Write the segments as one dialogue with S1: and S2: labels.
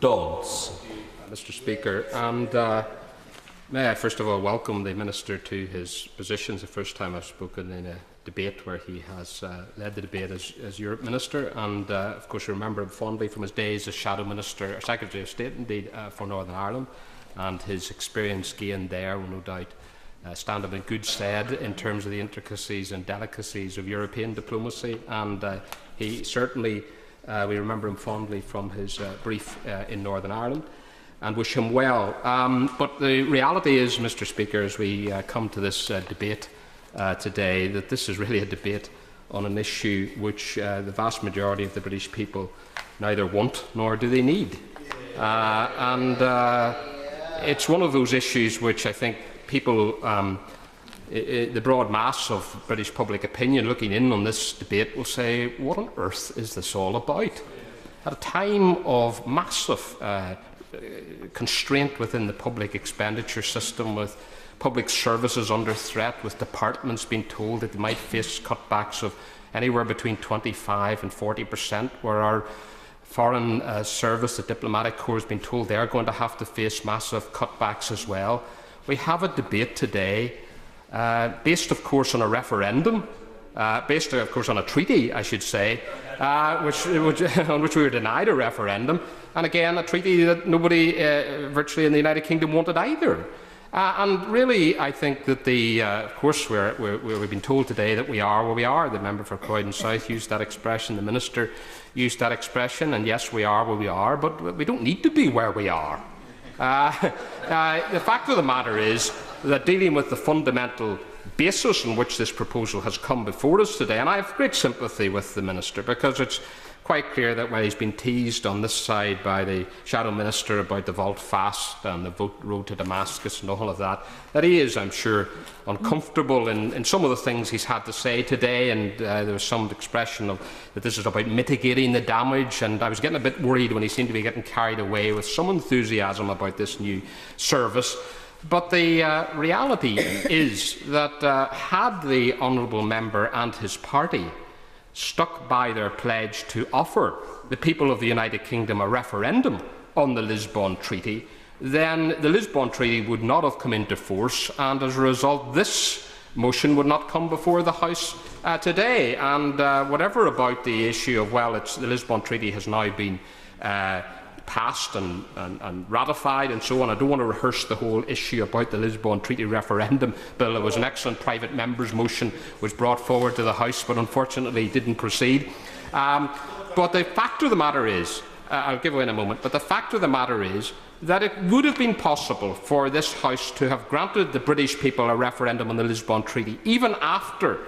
S1: Dodds.
S2: Mr. Speaker, and may I first of all welcome the Minister to his position. It's the first time I've spoken in a debate where he has led the debate as Europe Minister, and of course remember him fondly from his days as Shadow Minister, or Secretary of State indeed, for Northern Ireland, and his experience gained there will no doubt stand him in good stead in terms of the intricacies and delicacies of European diplomacy, and he certainly, we remember him fondly from his brief in Northern Ireland, and wish him well. But the reality is, Mr. Speaker, as we come to this debate today, that this is really a debate on an issue which the vast majority of the British people neither want nor do they need. It's one of those issues which I think people, the broad mass of British public opinion looking in on this debate will say, what on earth is this all about? At a time of massive constraint within the public expenditure system, with public services under threat, with departments being told that they might face cutbacks of anywhere between 25% and 40%, where our foreign service, the diplomatic corps, has been told they're going to have to face massive cutbacks as well. We have a debate today based, of course, on a referendum, based, of course, on a treaty, I should say, on which we were denied a referendum, and again a treaty that nobody virtually in the United Kingdom wanted either. And really, I think that of course, we've been told today that we are where we are. The member for Croydon South used that expression, the Minister used that expression, and yes, we are where we are, but we don't need to be where we are. The fact of the matter is that dealing with the fundamental basis on which this proposal has come before us today, and I have great sympathy with the Minister, because it's quite clear that while he's been teased on this side by the Shadow Minister about the volte fast and the road to Damascus and all of that, that he is, I'm sure, uncomfortable in some of the things he's had to say today, and there was some expression of that this is about mitigating the damage, and I was getting a bit worried when he seemed to be getting carried away with some enthusiasm about this new service. But the reality is that had the honourable member and his party stuck by their pledge to offer the people of the United Kingdom a referendum on the Lisbon Treaty, then the Lisbon Treaty would not have come into force, and as a result this motion would not come before the House today. And whatever about the issue of, well, the Lisbon Treaty has now been passed and ratified and so on. I don't want to rehearse the whole issue about the Lisbon Treaty referendum bill. It was an excellent private member's motion was brought forward to the House, but unfortunately didn't proceed. But the fact of the matter is, I'll give away in a moment, but the fact of the matter is that it would have been possible for this House to have granted the British people a referendum on the Lisbon Treaty, even after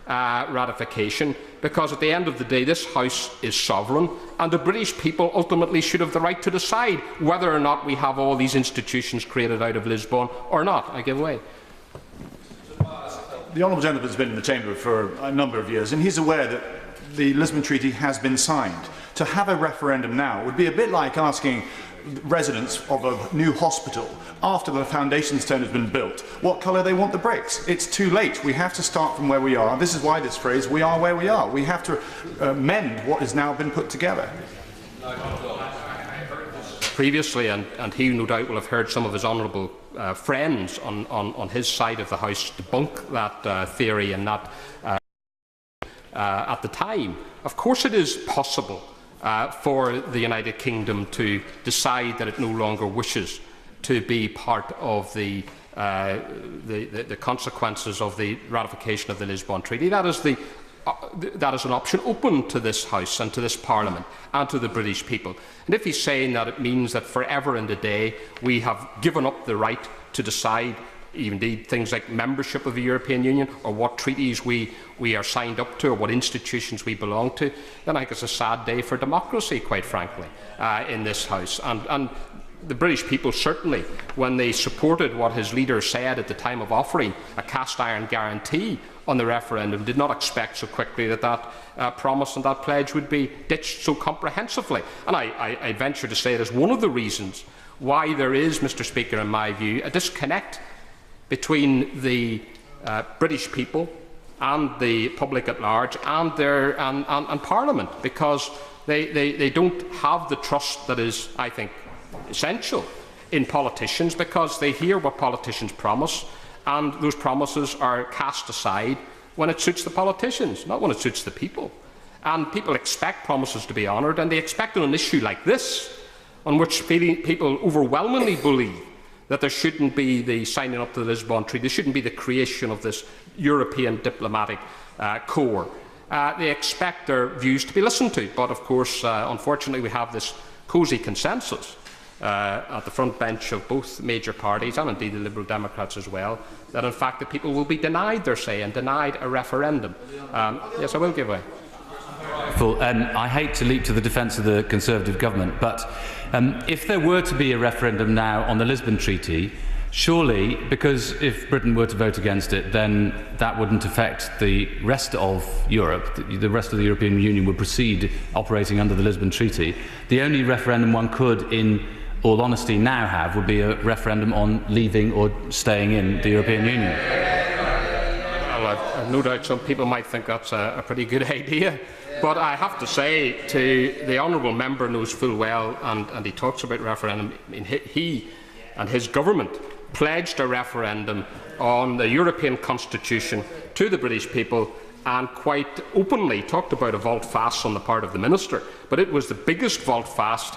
S2: ratification, because at the end of the day this House is sovereign, and the British people ultimately should have the right to decide whether or not we have all these institutions created out of Lisbon or not. I give way.
S3: The honourable gentleman has been in the chamber for a number of years, and he's aware that the Lisbon Treaty has been signed. To have a referendum now would be a bit like asking residents of a new hospital, after the foundation stone has been built, what colour they want the bricks. It's too late. We have to start from where we are. This is why this phrase, we are where we are. We have to mend what has now been put together.
S2: Previously, and he no doubt will have heard some of his honourable friends on his side of the House debunk that theory and that at the time. Of course it is possible for the United Kingdom to decide that it no longer wishes to be part of the consequences of the ratification of the Lisbon Treaty. That is an option open to this House and to this Parliament and to the British people. And if he's saying that it means that forever and a day we have given up the right to decide indeed things like membership of the European Union, or what treaties we are signed up to, or what institutions we belong to, then I think it's a sad day for democracy, quite frankly, in this House. And the British people certainly, when they supported what his leader said at the time of offering a cast-iron guarantee on the referendum, did not expect so quickly that promise and that pledge would be ditched so comprehensively. And I venture to say that is one of the reasons why there is, Mr. Speaker, in my view, a disconnect between the British people and the public at large and Parliament, because they don't have the trust that is, I think, essential in politicians, because they hear what politicians promise, and those promises are cast aside when it suits the politicians, not when it suits the people. And people expect promises to be honoured, and they expect on an issue like this, on which people overwhelmingly believe that there shouldn't be the signing up to the Lisbon Treaty, there shouldn't be the creation of this European diplomatic corps. They expect their views to be listened to, but of course, unfortunately, we have this cosy consensus at the front bench of both major parties, and indeed the Liberal Democrats as well, that in fact the people will be denied their say and denied a referendum. Yes, I will give way.
S1: I hate to leap to the defence of the Conservative government, but if there were to be a referendum now on the Lisbon Treaty, surely, because if Britain were to vote against it, then that wouldn't affect the rest of Europe. The rest of the European Union would proceed operating under the Lisbon Treaty. The only referendum one could, in all honesty, now have would be a referendum on leaving or staying in the European Union.
S2: Well, I've no doubt some people might think that's a pretty good idea. But I have to say, to the honourable member knows full well, and he talks about referendum, I mean, he and his government pledged a referendum on the European Constitution to the British people, and quite openly talked about a volte-face on the part of the Minister. But it was the biggest volte-face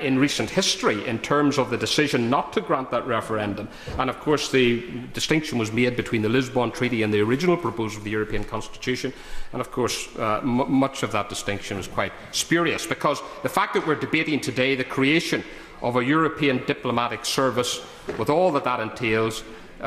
S2: in recent history in terms of the decision not to grant that referendum. And of course the distinction was made between the Lisbon Treaty and the original proposal of the European Constitution. And of course much of that distinction was quite spurious, because the fact that we're debating today the creation of a European diplomatic service, with all that that entails,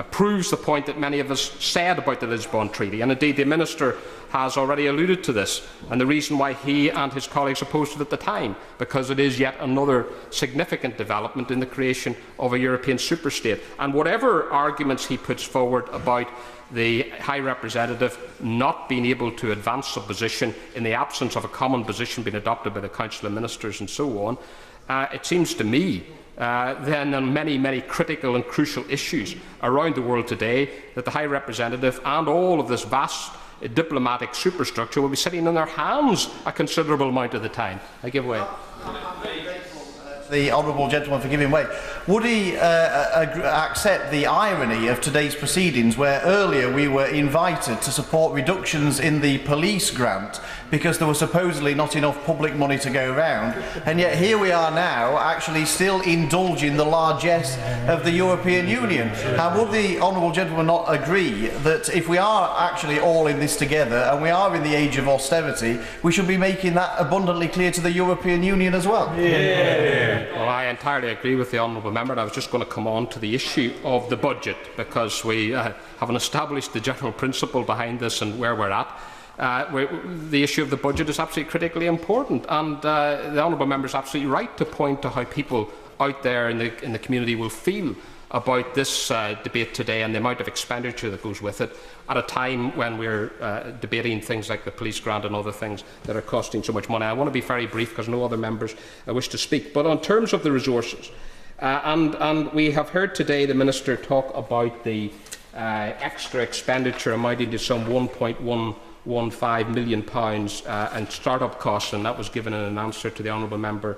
S2: proves the point that many of us said about the Lisbon Treaty, and indeed the Minister has already alluded to this, and the reason why he and his colleagues opposed it at the time, because it is yet another significant development in the creation of a European superstate. And whatever arguments he puts forward about the High Representative not being able to advance a position in the absence of a common position being adopted by the Council of Ministers and so on, it seems to me then on many critical and crucial issues around the world today, that the High Representative and all of this vast diplomatic superstructure will be sitting on their hands a considerable amount of the time. I give way.
S4: The honourable gentleman for giving way. Would he accept the irony of today's proceedings, where earlier we were invited to support reductions in the police grant because there was supposedly not enough public money to go round, and yet here we are now actually still indulging the largesse of the European Union? And would the honourable gentleman not agree that if we are actually all in this together and we are in the age of austerity, we should be making that abundantly clear to the European Union as well?
S2: Yeah. Well, I entirely agree with the honourable member. I was just going to come on to the issue of the budget, because we haven't established the general principle behind this and where we're at. The issue of the budget is absolutely critically important, and the honourable member is absolutely right to point to how people out there in the community will feel about this debate today and the amount of expenditure that goes with it, at a time when we're debating things like the police grant and other things that are costing so much money. I want to be very brief because no other members wish to speak. But on terms of the resources, and we have heard today the Minister talk about the extra expenditure amounting to some £1.115 million and start-up costs, and that was given in an answer to the honourable member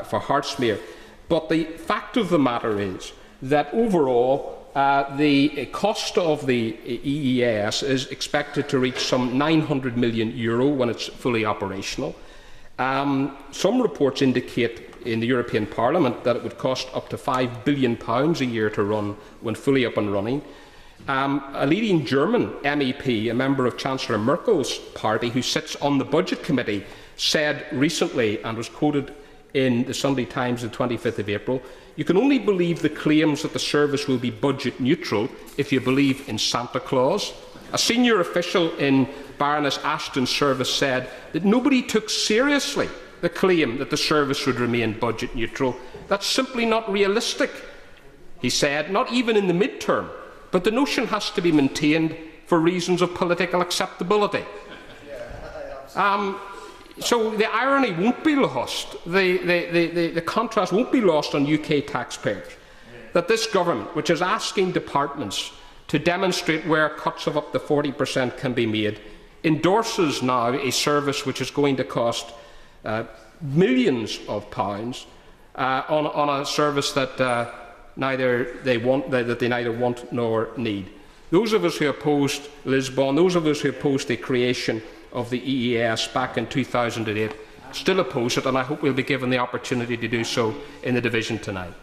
S2: for Hartsmere. But the fact of the matter is that overall the cost of the EEAS is expected to reach some €900 million when it's fully operational. Some reports indicate in the European Parliament that it would cost up to £5 billion a year to run when fully up and running. A leading German MEP, a member of Chancellor Merkel's party, who sits on the Budget Committee, said recently, and was quoted in the Sunday Times on 25th of April, "You can only believe the claims that the service will be budget neutral if you believe in Santa Claus." A senior official in Baroness Ashton's service said that nobody took seriously the claim that the service would remain budget neutral. That's simply not realistic, he said, not even in the mid-term, but the notion has to be maintained for reasons of political acceptability. So the irony won't be lost, the contrast won't be lost on UK taxpayers, that this government, which is asking departments to demonstrate where cuts of up to 40% can be made, endorses now a service which is going to cost millions of pounds on a service that they neither want nor need. Those of us who opposed Lisbon, those of us who opposed the creation of the EES back in 2008, still oppose it, and I hope we'll be given the opportunity to do so in the division tonight.